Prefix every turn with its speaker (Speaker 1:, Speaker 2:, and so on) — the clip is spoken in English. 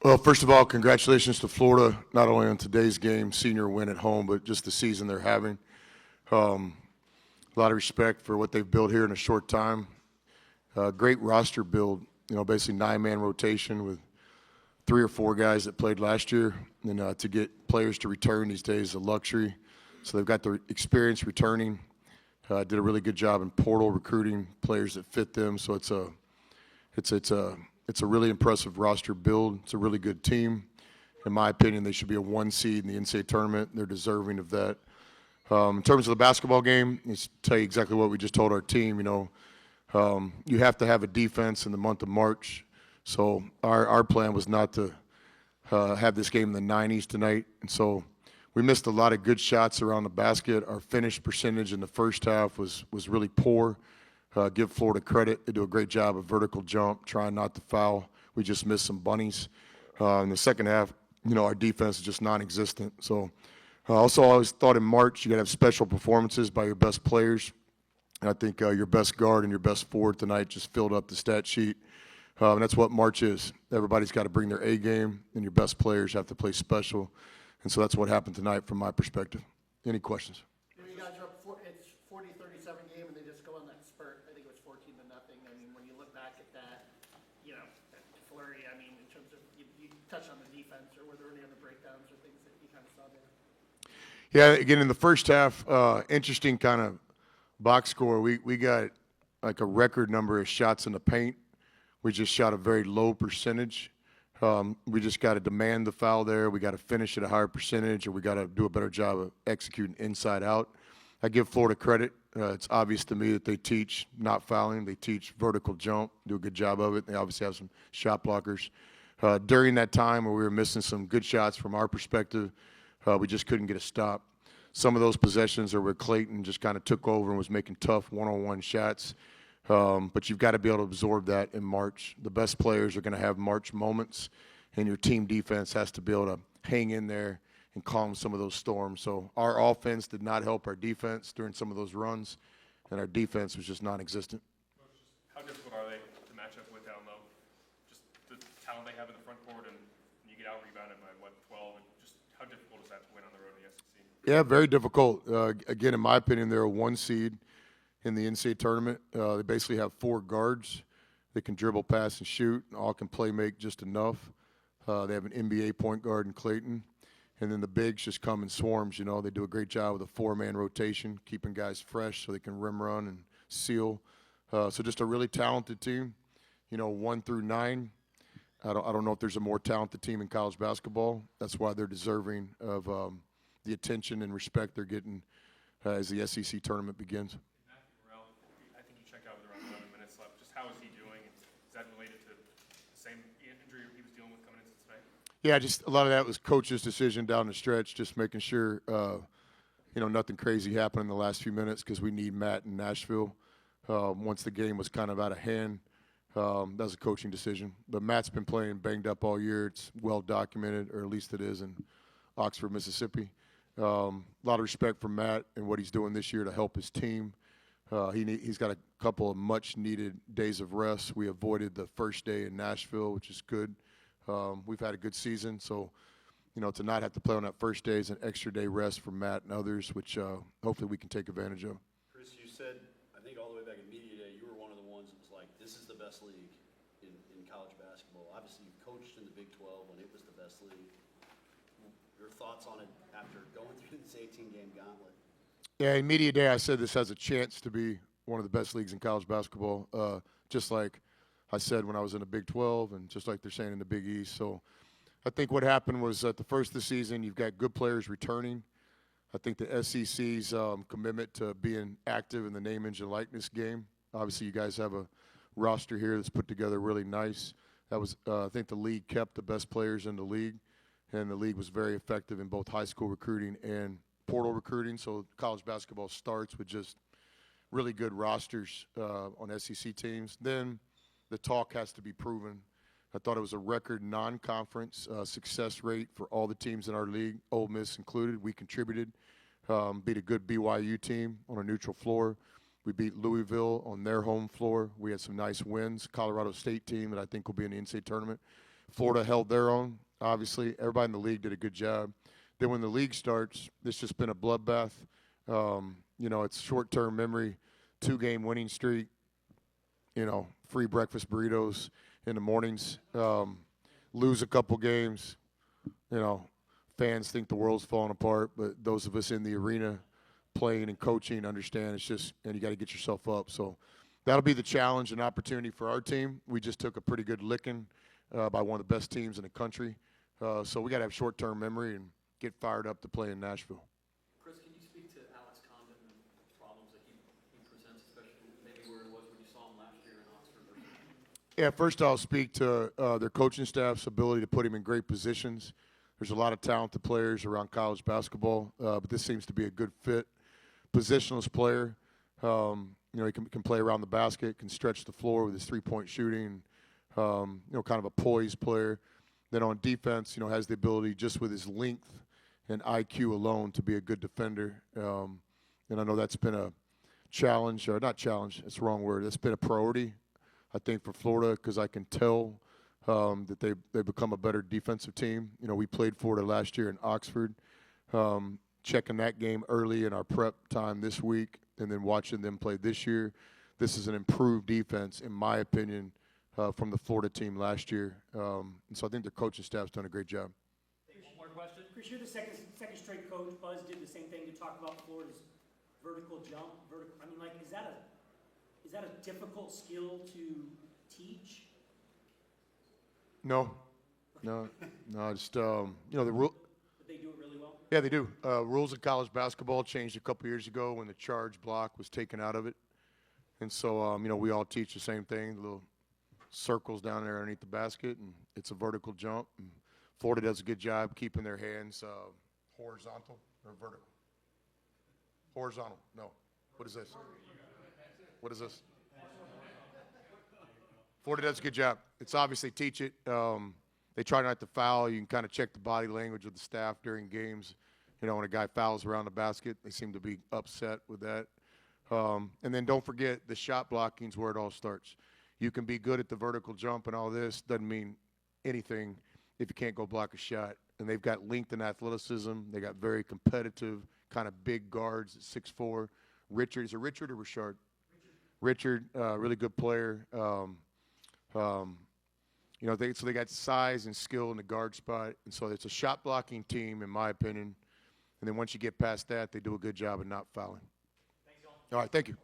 Speaker 1: Well, first of all, congratulations to Florida, not only on today's game, senior win at home, but just the season they're having. A lot of respect for what they've built here in a short time. Great roster build, basically 9-man rotation with 3 or 4 guys that played last year. And to get players to return these days is a luxury. So they've got the experience returning. Did a really good job in portal recruiting players that fit them. So it's a really impressive roster build. It's a really good team. In my opinion, they should be a 1 seed in the NCAA tournament. They're deserving of that. In terms of the basketball game, I'll tell you exactly what we just told our team. You have to have a defense in the month of March. So our plan was not to have this game in the 90s tonight. And so we missed a lot of good shots around the basket. Our finish percentage in the first half was really poor. Give Florida credit. They do a great job of vertical jump, trying not to foul. We just missed some bunnies. In the second half, our defense is just non-existent. So also, I always thought in March you got to have special performances by your best players. And I think your best guard and your best forward tonight just filled up the stat sheet. And that's what March is. Everybody's got to bring their A game, and your best players have to play special. And so that's what happened tonight from my perspective. Any questions?
Speaker 2: You guys are up, it's 40-37 game, and they just go on that spurt. I think it was 14-0. I mean, when you look back at that, that flurry, I mean, in terms of, you touched on the defense, or were there any other breakdowns or things that you kind of saw there?
Speaker 1: Yeah, again, in the first half, interesting kind of box score. We got like a record number of shots in the paint. We just shot a very low percentage. We just got to demand the foul there. We got to finish at a higher percentage, or we got to do a better job of executing inside out. I give Florida credit. It's obvious to me that they teach not fouling. They teach vertical jump, do a good job of it. They obviously have some shot blockers. During that time where we were missing some good shots from our perspective, we just couldn't get a stop. Some of those possessions are where Clayton just kind of took over and was making tough one-on-one shots. But you've got to be able to absorb that in March. The best players are going to have March moments, and your team defense has to be able to hang in there and calm some of those storms. So our offense did not help our defense during some of those runs, and our defense was just non-existent.
Speaker 3: How difficult are they to match up with down low? Just the talent they have in the front court, and you get out-rebounded by, 12? And just how difficult is that to win on the road in the SEC?
Speaker 1: Yeah, very difficult. Again, in my opinion, they're a 1 seed in the NCAA tournament. They basically have 4 guards. They can dribble, pass, and shoot. And all can play make just enough. They have an NBA point guard in Clayton. And then the bigs just come in swarms. They do a great job with a 4-man rotation, keeping guys fresh so they can rim run and seal. So just a really talented team. 1 through 9. I don't know if there's a more talented team in college basketball. That's why they're deserving of the attention and respect they're getting as the SEC tournament begins.
Speaker 3: I think he checked out with around 11 minutes left. Just how is he doing? Is that related to the same injury he was dealing with coming into tonight?
Speaker 1: Yeah, just a lot of that was coach's decision down the stretch, just making sure, nothing crazy happened in the last few minutes because we need Matt in Nashville. Once the game was kind of out of hand, that was a coaching decision. But Matt's been playing banged up all year. It's well documented, or at least it is in Oxford, Mississippi. A lot of respect for Matt and what he's doing this year to help his team. He's got a couple of much-needed days of rest. We avoided the first day in Nashville, which is good. We've had a good season, so to not have to play on that first day is an extra day rest for Matt and others, which hopefully we can take advantage of.
Speaker 4: Chris, you said, I think all the way back in media day, you were one of the ones that was like, this is the best league in college basketball. Obviously, you coached in the Big 12 when it was the best league. Your thoughts on it after going through this 18-game gauntlet?
Speaker 1: Yeah, in media day I said this has a chance to be one of the best leagues in college basketball, just like I said when I was in the Big 12 and just like they're saying in the Big East. So I think what happened was at the first of the season you've got good players returning. I think the SEC's commitment to being active in the name, image, and likeness game. Obviously you guys have a roster here that's put together really nice. That was I think the league kept the best players in the league. And the league was very effective in both high school recruiting and portal recruiting. So college basketball starts with just really good rosters on SEC teams. Then the talk has to be proven. I thought it was a record non-conference success rate for all the teams in our league, Ole Miss included. We contributed, beat a good BYU team on a neutral floor. We beat Louisville on their home floor. We had some nice wins. Colorado State team that I think will be in the NCAA tournament. Florida held their own. Obviously, everybody in the league did a good job. Then when the league starts, it's just been a bloodbath. It's short-term memory, 2-game winning streak, free breakfast burritos in the mornings, lose a couple games, fans think the world's falling apart, but those of us in the arena playing and coaching understand and you got to get yourself up. So that'll be the challenge and opportunity for our team. We just took a pretty good licking by one of the best teams in the country. So we got to have short-term memory and get fired up to play in Nashville.
Speaker 5: Chris, can you speak to Alex Condon and the problems that he presents, especially maybe where it was when you saw him last year in Oxford?
Speaker 1: Yeah, first I'll speak to their coaching staff's ability to put him in great positions. There's a lot of talented players around college basketball, but this seems to be a good fit. Positionless player. He can play around the basket, can stretch the floor with his three-point shooting, kind of a poised player. Then on defense, has the ability just with his length and IQ alone to be a good defender. And I know that's been a challenge, or not challenge, it's the wrong word. That's been a priority, I think, for Florida because I can tell that they've become a better defensive team. We played Florida last year in Oxford, checking that game early in our prep time this week and then watching them play this year. This is an improved defense, in my opinion, from the Florida team last year. And so I think their coaching staff's done a great job.
Speaker 6: One more question. Chris, you're the second straight coach. Buzz did the same thing to talk about Florida's vertical jump. Is that a difficult skill to teach?
Speaker 1: No, just, the rule.
Speaker 6: But they do it really well?
Speaker 1: Yeah, they do. Rules of college basketball changed a couple years ago when the charge block was taken out of it. And so, we all teach the same thing, the little circles down there underneath the basket, and it's a vertical jump. And Florida does a good job keeping their hands horizontal or vertical. Horizontal. No. What is this? What is this? Florida does a good job. It's obviously teach it. They try not to foul. You can kind of check the body language of the staff during games. When a guy fouls around the basket, they seem to be upset with that. And then don't forget the shot blocking is where it all starts. You can be good at the vertical jump and all this. Doesn't mean anything if you can't go block a shot. And they've got length and athleticism. They got very competitive, kind of big guards at 6'4". Richard, is it Richard or Richard? Richard, really good player. So they got size and skill in the guard spot. And so it's a shot blocking team, in my opinion. And then once you get past that, they do a good job of not fouling.
Speaker 6: Thanks, y'all.
Speaker 1: All right, thank you.